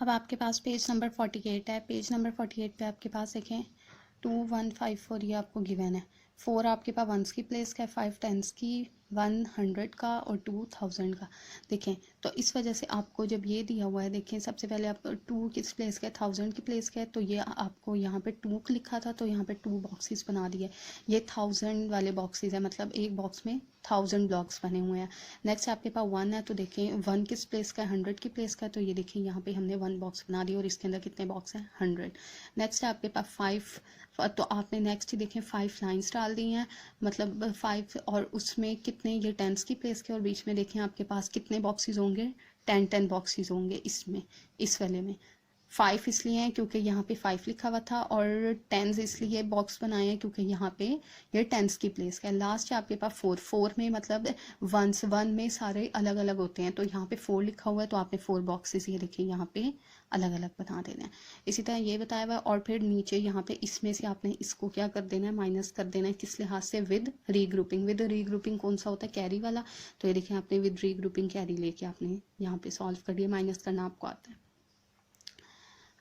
अब आपके पास page number 48 है। पेज नंबर 48 पे आपके पास देखें 2154 ये आपको गिवन है। 4 आपके पास वंस की प्लेस का है, 5 टेंस की, 100 का और 2000 का। देखें तो इस वजह से आपको जब ये दिया हुआ है, देखें सबसे पहले आप 2 किस प्लेस का है, 1000 की प्लेस का है, तो ये आपको यहाँ पे 2 लिखा था तो यहाँ पे 2 बॉक्सेस बना दिए। ये 1000 वाले बॉक्सेस है, मतलब एक बॉक्स में 1000 ब्लॉक्स बने हुए हैं। नेक्स्ट आपके पास 1 है तो देखें 1 किस प्लेस का है, 100 की प्लेस का है, तो ये देखें यहाँ पे हमने 1 बॉक्स बना दिया और इसके अंदर कितने बॉक्स हैं, 100। नेक्स्ट है आपके पास 5, तो आपने नेक्स्ट ही देखें 5 लाइंस डाल दी हैं, मतलब 5 और उसमें कितने, ये टेंस की प्लेस के, और बीच में देखें आपके पास कितने बॉक्सेस होंगे, 10 बॉक्सेस होंगे इसमें, इस वाले में। 5 इसलिए हैं क्योंकि यहाँ पे 5 लिखा हुआ था, और टेंस इसलिए बॉक्स बनाए हैं क्योंकि यहाँ पे ये टेंस की प्लेस का है। लास्ट है आपके पास 4 में मतलब वंस 1 में सारे अलग अलग होते हैं, तो यहाँ पे 4 लिखा हुआ है तो आपने 4 बॉक्सेस ये देखिए यहाँ पे अलग अलग बना देना है। इसी तरह ये बताया हुआ है, और फिर नीचे यहाँ पे इसमें से आपने इसको क्या कर देना है, माइनस कर देना है। किस लिहाज से, विद रीग्रुपिंग। विद रीग्रुपिंग कौन सा होता है, कैरी वाला। तो ये देखिए आपने विद रीग्रुपिंग कैरी लेके आपने यहाँ पे सॉल्व कर दिया, माइनस करना आपको आता है।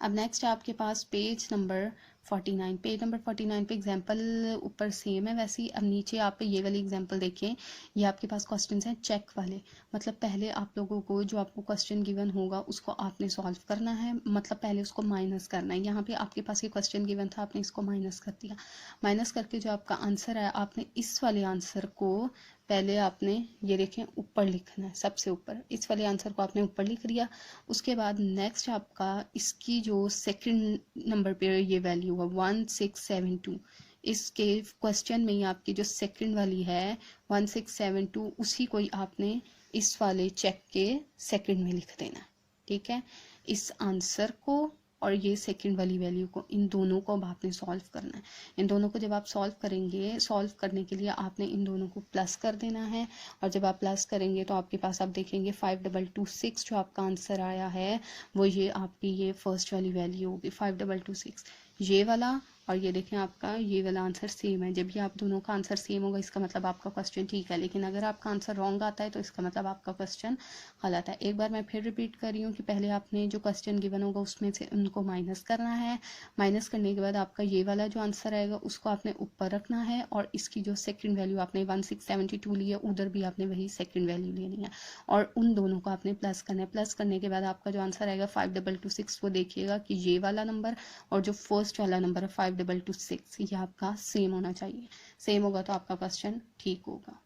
अब नेक्स्ट है आपके पास पेज नंबर 49। पेज नंबर 49 पे एग्जाम्पल ऊपर सेम है वैसे ही। अब नीचे आप ये वाली एग्जाम्पल देखें, ये आपके पास क्वेश्चन हैं चेक वाले, मतलब पहले आप लोगों को जो आपको क्वेश्चन गिवन होगा उसको आपने सॉल्व करना है, मतलब पहले उसको माइनस करना है। यहाँ पे आपके पास ये क्वेश्चन गिवन था, आपने इसको माइनस कर दिया। माइनस करके जो आपका आंसर है, आपने इस वाले आंसर को पहले आपने ये देखें ऊपर लिखना है, सबसे ऊपर इस वाले आंसर को आपने ऊपर लिख दिया। उसके बाद नेक्स्ट आपका इसकी जो सेकंड नंबर पे ये वैल्यू है 1672, इसके क्वेश्चन में ही आपकी जो सेकंड वाली है 1672, उसी को ही आपने इस वाले चेक के सेकंड में लिख देना। ठीक है, इस आंसर को और ये सेकंड वाली वैल्यू को, इन दोनों को अब आपने सॉल्व करना है। इन दोनों को जब आप सॉल्व करेंगे, सॉल्व करने के लिए आपने इन दोनों को प्लस कर देना है, और जब आप प्लस करेंगे तो आपके पास आप देखेंगे 5226 जो आपका आंसर आया है वो ये आपकी ये फर्स्ट वाली वैल्यू होगी 5226, ये वाला। और ये देखें आपका ये वाला आंसर सेम है। जब ये आप दोनों का आंसर सेम होगा इसका मतलब आपका क्वेश्चन ठीक है, लेकिन अगर आपका आंसर रॉन्ग आता है तो इसका मतलब आपका क्वेश्चन गलत है। एक बार मैं फिर रिपीट कर रही हूँ कि पहले आपने जो क्वेश्चन गिवन होगा उसमें से उनको माइनस करना है। माइनस करने के बाद आपका ये वाला जो आंसर आएगा उसको आपने ऊपर रखना है, और इसकी जो सेकंड वैल्यू आपने 1672 ली है उधर भी आपने वही सेकंड वैल्यू लेनी है, और उन दोनों को आपने प्लस करना है। प्लस करने के बाद आपका जो आंसर आएगा 5226, वो देखिएगा कि ये वाला नंबर और जो फर्स्ट वाला नंबर है 5226 ये आपका सेम होना चाहिए। सेम होगा तो आपका क्वेश्चन ठीक होगा।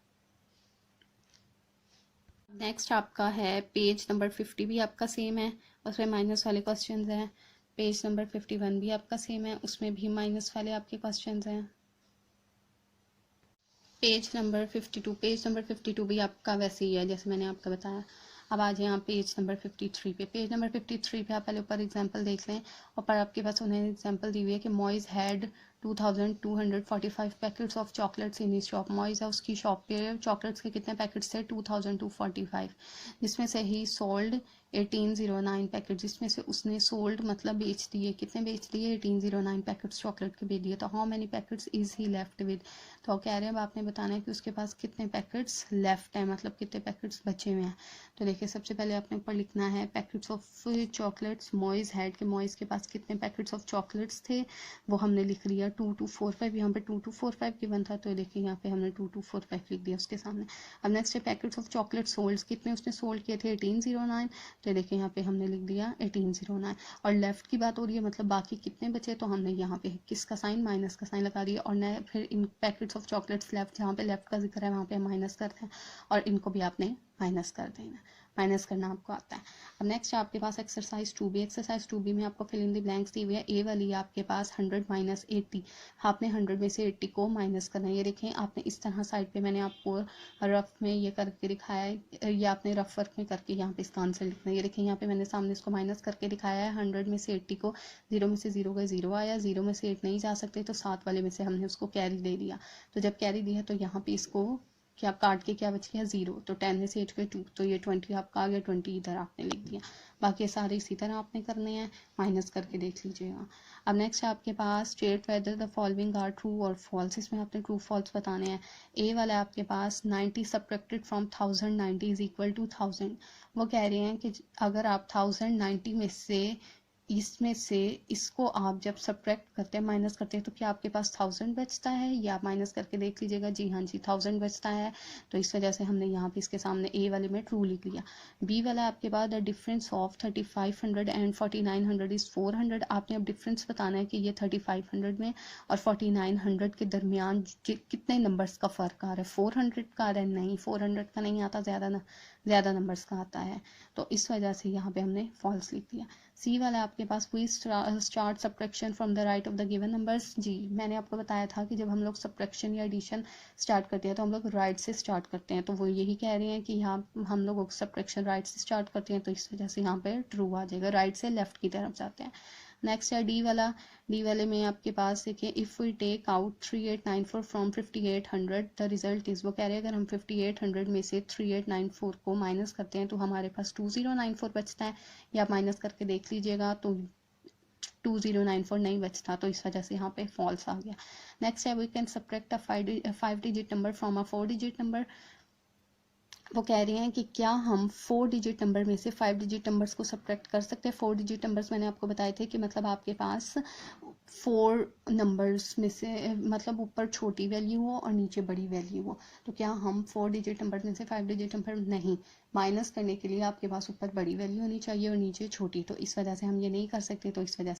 नेक्स्ट आपका है पेज नंबर 50 भी आपका सेम है, उसमें माइनस वाले क्वेश्चंस हैं। पेज नंबर 51 भी आपका सेम है, उसमें भी माइनस वाले आपके क्वेश्चंस हैं। पेज नंबर 52, पेज नंबर 52 भी आपका वैसे ही है जैसे मैंने आपका बताया। अब आ जाए यहाँ पेज नंबर 53 पे। पेज नंबर 53 पे आप पहले ऊपर एग्जांपल देख लें, ऊपर आपके पास उन्हें एग्जांपल दी हुई है कि Moiz had 2245 packets of chocolates in his shop. Moiz है उसकी शॉप पे चॉकलेट्स के कितने पैकेट्स थे, 2245, जिसमें से ही सोल्ड 1809 पैकेट, जिसमें से उसने सोल्ड मतलब बेच दिए, कितने बेच दिए, 1809 पैकेट्स चॉकलेट के बेच दिए। तो how many packets is he left with, तो कह रहे हैं अब आपने बताना है कि उसके पास कितने पैकेट्स लेफ्ट हैं, मतलब कितने पैकेट्स बचे हुए हैं। तो देखिए सबसे पहले आपने ऊपर लिखना है packets of chocolates Moiz had, के मॉइज के पास कितने पैकेट्स ऑफ चॉकलेट्स थे, वो हमने लिख लिया 2245। यहाँ पे 2245 गिवन था तो देखिए यहाँ पे हमने 2245 लिख दिया उसके सामने। अब नेक्स्ट है पैकेट्स ऑफ चॉकलेट सोल्ड, कितने उसने सोल्ड किए थे, 1809, तो देखिए यहाँ पे हमने लिख दिया 1809। और लेफ्ट की बात हो रही है, मतलब बाकी कितने बचे, तो हमने यहाँ पे किसका साइन, माइनस का साइन लगा दिया। और फिर इन पैकेट्स ऑफ चॉकलेट्स लेफ्ट, जहाँ पे लेफ्ट का जिक्र है वहाँ पे माइनस करते हैं, और इनको भी आपने माइनस कर देना, माइनस करना आपको आता है। अब नेक्स्ट आपके पास एक्सरसाइज 2B। एक्सरसाइज 2B में आपको फिल इन द ब्लैंक्स दी हुई है। ए वाली आपके पास 100 माइनस 80, आपने 100 में से 80 को माइनस करना है। ये देखें आपने इस तरह साइड पे मैंने आपको रफ में ये करके दिखाया है, ये आपने रफ वर्क में करके यहाँ पे इसका आंसर लिखना है। ये देखें यहाँ पे मैंने सामने इसको माइनस करके दिखाया है। 100 में से 80 को, 0 में से 0 का 0 आया, 0 में से 8 नहीं जा सकते तो 7 वाले में से हमने उसको कैरी दे दिया। तो जब कैरी दिया तो यहाँ पे इसको क्या काट के क्या बच गया 0, तो 10 में से 8 गए 2, तो ये 20 आपका आ गया, 20 इधर आपने लिख दिया। बाकी सारे इसी तरह आपने करने हैं, माइनस करके देख लीजिएगा। अब नेक्स्ट है आपके पास state whether the following are true और फॉल्स, इसमें आपने ट्रू फॉल्स बताने हैं। ए वाला आपके पास 90 subtracted from 1000 90 is equal to 1000, वो कह रहे हैं कि अगर आप 1090 में से इसमें से इसको आप जब सब्ट्रैक्ट करते हैं, माइनस करते हैं, तो क्या आपके पास 1000 बचता है, या आप माइनस करके देख लीजिएगा। जी हाँ जी, 1000 बचता है, तो इस वजह से हमने यहाँ पे इसके सामने ए वाले में ट्रू लिख लिया। बी वाला आपके पास the difference of 3500 and 4900 is 400, आपने अब डिफरेंस बताना है कि ये 3500 में और 4900 के दरमियान कितने नंबर्स का फ़र्क आ रहा है। 400 का आ रहा है, नहीं 400 का नहीं आता, ज़्यादा नंबर्स का आता है, तो इस वजह से यहाँ पे हमने फॉल्स लिख दिया। सी वाला आपके पास we start subtraction from the right of the given numbers, जी मैंने आपको बताया था कि जब हम लोग सब्ट्रैक्शन या एडिशन स्टार्ट करते हैं तो हम लोग राइट से स्टार्ट करते हैं, तो वो यही कह रहे हैं कि यहाँ हम लोग सब्ट्रैक्शन राइट से स्टार्ट करते हैं, तो इस वजह से यहाँ पे ट्रू आ जाएगा, राइट से लेफ्ट की तरफ जाते हैं। नेक्स्ट है डी वाला, डी वाले में आपके पास देखिए if we take out 3894 from 5800 the result is, वो कह रहे हैं अगर हम 5800 में से 3894 को माइनस करते हैं तो हमारे पास 2094 बचता है, या आप माइनस करके देख लीजिएगा तो 2094 नहीं बचता, तो इस वजह से यहाँ पे फॉल्स आ गया। नेक्स्ट है we can subtract a 5 digit number from a 4 digit number, वो कह रही हैं कि क्या हम 4 डिजिट नंबर में से 5 डिजिट नंबर्स को सब्ट्रैक्ट कर सकते हैं। 4 डिजिट नंबर्स मैंने आपको बताए थे कि मतलब आपके पास 4 नंबर्स में से मतलब ऊपर छोटी वैल्यू हो और नीचे बड़ी वैल्यू हो, तो क्या हम 4 डिजिट नंबर में से 5 डिजिट नंबर नहीं, माइनस करने के लिए आपके पास ऊपर बड़ी वैल्यू होनी चाहिए और नीचे छोटी, तो इस वजह से हम ये नहीं कर सकते, तो इस वजह